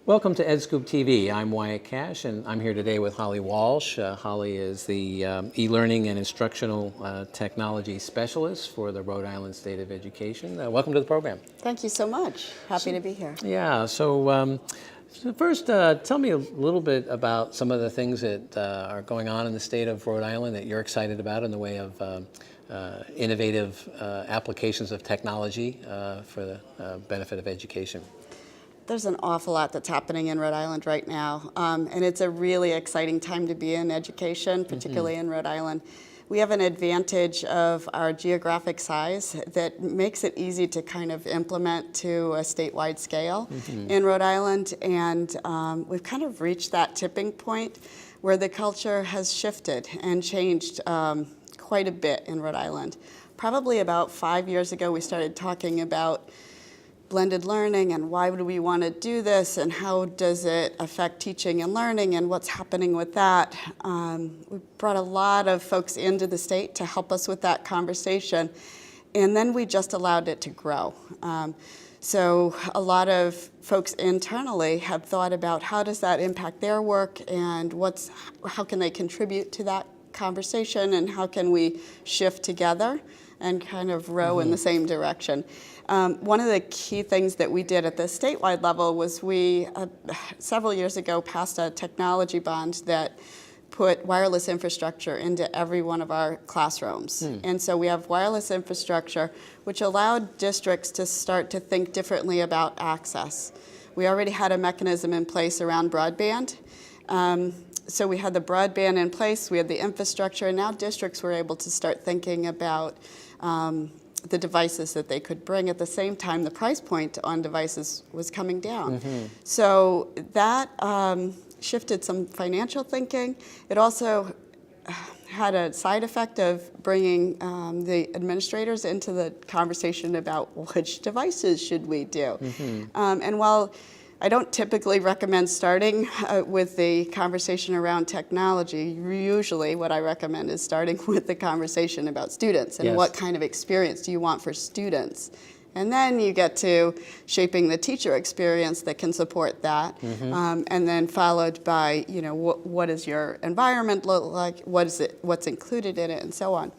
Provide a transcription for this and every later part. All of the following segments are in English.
Welcome to EdScoop TV. I'm Wyatt Kash, and I'm here today with Holly Walsh. Holly is the e-learning and instructional technology specialist for the Rhode Island State of Education. Welcome to the program. Thank you so much. Happy to be here. Yeah, so first tell me a little bit about some of the things that are going on in the state of Rhode Island that you're excited about in the way of innovative applications of technology for the benefit of education. There's an awful lot that's happening in Rhode Island right now, and it's a really exciting time to be in education, particularly in Rhode Island. We have an advantage of our geographic size that makes it easy to kind of implement to a statewide scale in Rhode Island, and we've kind of reached that tipping point where the culture has shifted and changed quite a bit in Rhode Island. Probably about 5 years ago, we started talking about blended learning and why would we want to do this and how does it affect teaching and learning and what's happening with that. We brought a lot of folks into the state to help us with that conversation, and then we just allowed it to grow. So a lot of folks internally have thought about how does that impact their work and how can they contribute to that conversation and how can we shift together and kind of row in the same direction. One of the key things that we did at the statewide level was we, several years ago, passed a technology bond that put wireless infrastructure into every one of our classrooms. And so we have wireless infrastructure, which allowed districts to start to think differently about access. We already had a mechanism in place around broadband. So we had the broadband in place, we had the infrastructure, and now districts were able to start thinking about the devices that they could bring. At the same time, the price point on devices was coming down. So that shifted some financial thinking. It also had a side effect of bringing the administrators into the conversation about which devices should we do. And while I don't typically recommend starting with the conversation around technology. Usually what I recommend is starting with the conversation about students and what kind of experience do you want for students. And then you get to shaping the teacher experience that can support that. And then followed by, what does your environment look like? What's included in it, and so on.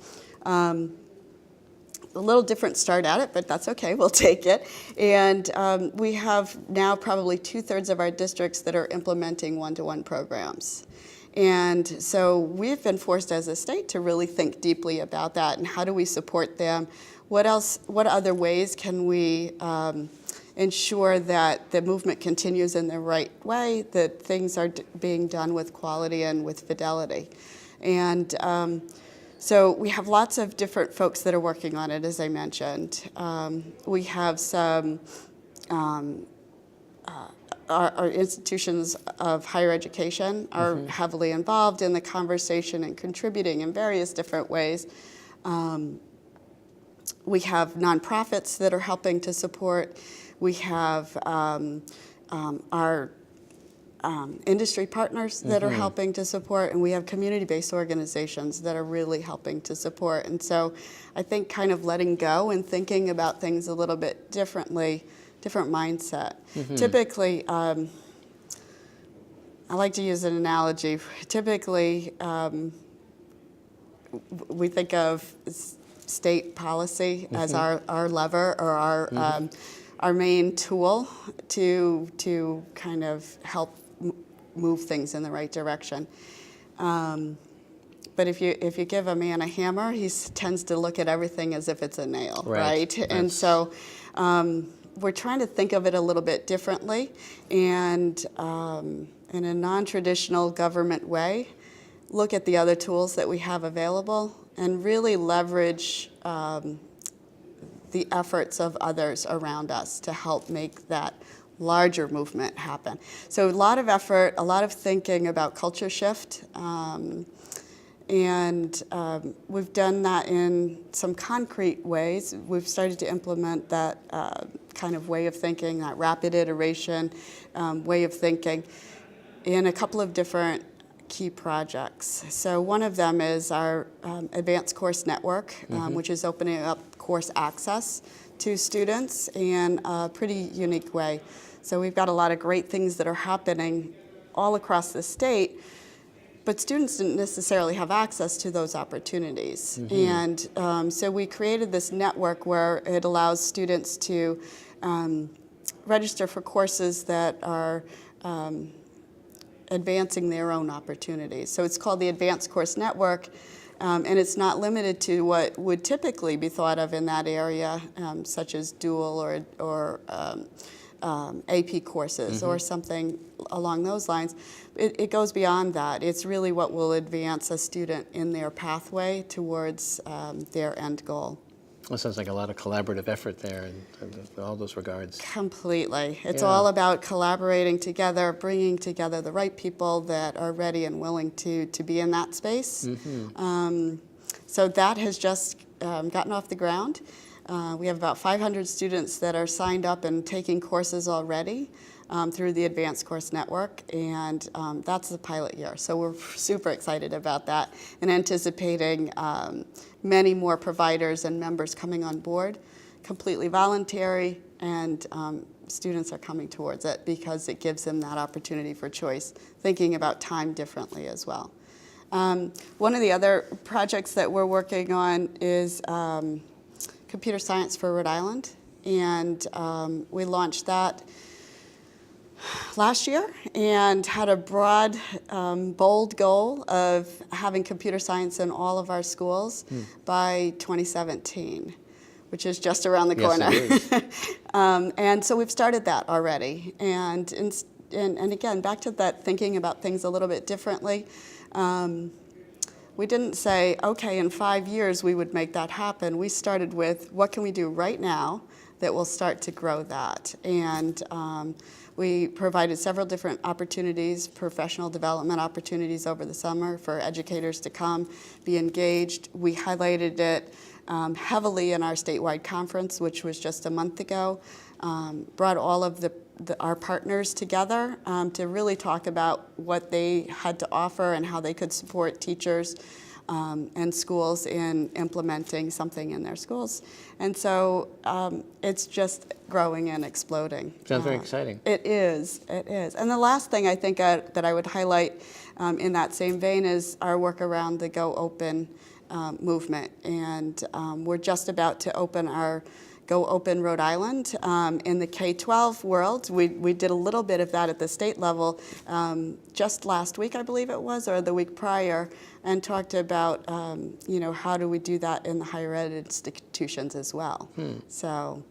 A little different start at it, but that's okay, we'll take it. And we have now probably 2/3 of our districts that are implementing one-to-one programs. And so we've been forced as a state to really think deeply about that and how do we support them? What other ways can we ensure that the movement continues in the right way, that things are being done with quality and with fidelity? And so we have lots of different folks that are working on it, as I mentioned. We have some, our institutions of higher education are heavily involved in the conversation and contributing in various different ways. We have nonprofits that are helping to support. We have our industry partners that are helping to support, and we have community-based organizations that are really helping to support. And so I think kind of letting go and thinking about things a little bit differently, different mindset. Typically, I like to use an analogy. Typically, we think of state policy as our lever or our main tool to kind of help move things in the right direction. But if you give a man a hammer, he tends to look at everything as if it's a nail, right? And so we're trying to think of it a little bit differently and in a non-traditional government way, look at the other tools that we have available and really leverage the efforts of others around us to help make that larger movement happen. So a lot of effort, a lot of thinking about culture shift, and we've done that in some concrete ways. We've started to implement that kind of way of thinking, that rapid iteration way of thinking in a couple of different key projects. So one of them is our advanced course network, which is opening up course access to students in a pretty unique way. So we've got a lot of great things that are happening all across the state, but students didn't necessarily have access to those opportunities. And so we created this network where it allows students to register for courses that are advancing their own opportunities. So it's called the Advanced Course Network, and it's not limited to what would typically be thought of in that area, such as dual or AP courses or something along those lines. It goes beyond that. It's really what will advance a student in their pathway towards their end goal. Well, it sounds like a lot of collaborative effort there in all those regards. Completely. It's Yeah. all about collaborating together, bringing together the right people that are ready and willing to be in that space. So that has just gotten off the ground. We have about 500 students that are signed up and taking courses already through the Advanced Course Network, and that's the pilot year. So we're super excited about that and anticipating many more providers and members coming on board, completely voluntary, and students are coming towards it because it gives them that opportunity for choice, thinking about time differently as well. One of the other projects that we're working on is computer science for Rhode Island, and we launched that last year and had a broad, bold goal of having computer science in all of our schools by 2017, which is just around the corner. Yes, it is. And so we've started that already. And again, back to that thinking about things a little bit differently. We didn't say, okay, in 5 years we would make that happen. We started with, what can we do right now that will start to grow that? And we provided several different opportunities, professional development opportunities over the summer for educators to come, be engaged. We highlighted it heavily in our statewide conference, which was just a month ago. Brought all of our partners together to really talk about what they had to offer and how they could support teachers and schools in implementing something in their schools. And so it's just growing and exploding. Sounds very exciting. It is. And the last thing I think that I would highlight in that same vein is our work around the Go Open movement. And we're just about to open our Go Open Rhode Island. In the K-12 world, we did a little bit of that at the state level just last week, I believe it was, or the week prior, and talked about how do we do that in the higher ed institutions as well. So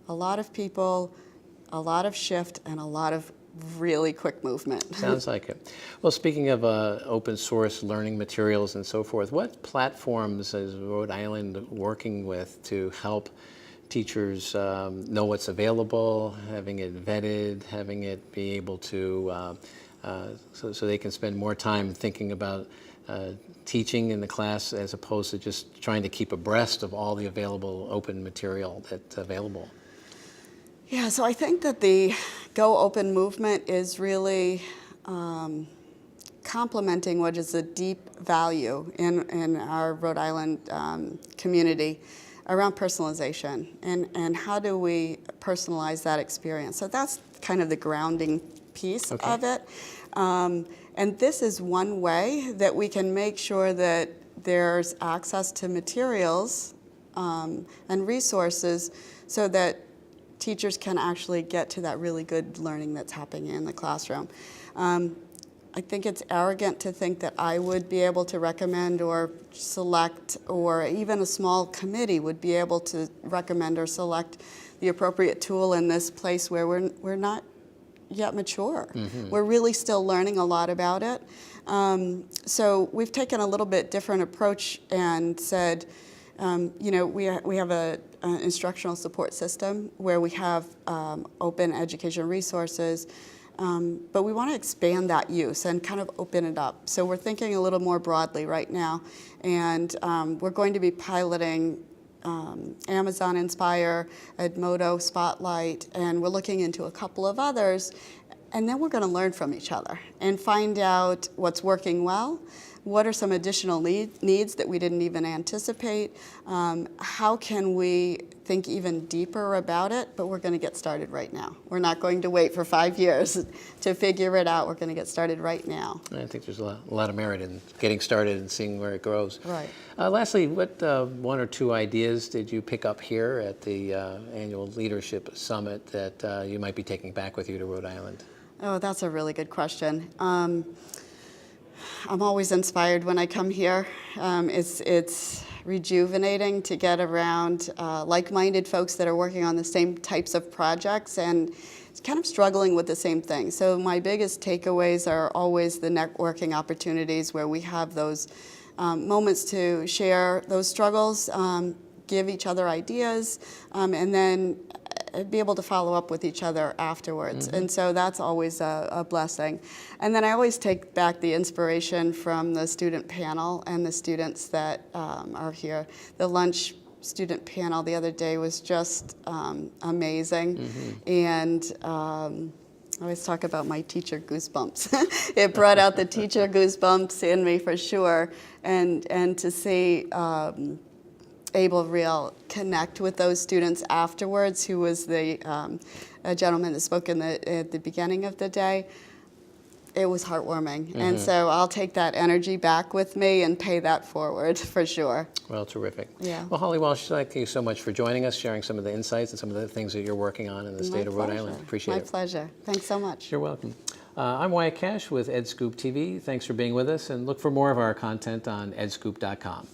a lot of people, a lot of shift, and a lot of really quick movement. Sounds like it. Well, speaking of open source learning materials and so forth, what platforms is Rhode Island working with to help teachers know what's available, having it vetted, having it be able to, so they can spend more time thinking about teaching in the class as opposed to just trying to keep abreast of all the available open material that's available? Yeah, so I think that the Go Open movement is really complementing what is a deep value in our Rhode Island community around personalization and how do we personalize that experience. So that's kind of the grounding piece of it. And this is one way that we can make sure that there's access to materials and resources so that teachers can actually get to that really good learning that's happening in the classroom. I think it's arrogant to think that I would be able to recommend or select, or even a small committee would be able to recommend or select the appropriate tool in this place where we're not yet mature. We're really still learning a lot about it. So we've taken a little bit different approach and said, we have an instructional support system where we have open education resources, but we want to expand that use and kind of open it up. So we're thinking a little more broadly right now, and we're going to be piloting Amazon Inspire, Edmodo Spotlight, and we're looking into a couple of others, and then we're going to learn from each other and find out what's working well, what are some additional needs that we didn't even anticipate? How can we think even deeper about it? But we're going to get started right now. We're not going to wait for 5 years to figure it out. We're going to get started right now. I think there's a lot of merit in getting started and seeing where it grows. Right. Lastly, what one or two ideas did you pick up here at the annual Leadership Summit that you might be taking back with you to Rhode Island? Oh, that's a really good question. I'm always inspired when I come here. It's rejuvenating to get around like-minded folks that are working on the same types of projects and kind of struggling with the same thing. So my biggest takeaways are always the networking opportunities where we have those moments to share those struggles, give each other ideas, and then be able to follow up with each other afterwards. And so that's always a blessing. And then I always take back the inspiration from the student panel and the students that are here. The lunch student panel the other day was just amazing. And I always talk about my teacher goosebumps. It brought out the teacher goosebumps in me for sure. And to see Abel Real connect with those students afterwards, who was the a gentleman that spoke at the beginning of the day, it was heartwarming. And so I'll take that energy back with me and pay that forward for sure. Well, terrific. Yeah. Well, Holly Walsh, thank you so much for joining us, sharing some of the insights and some of the things that you're working on in the state of Rhode Island. Appreciate it. My pleasure. Thanks so much. You're welcome. I'm Wyatt Kash with EdScoop TV. Thanks for being with us, and look for more of our content on edscoop.com.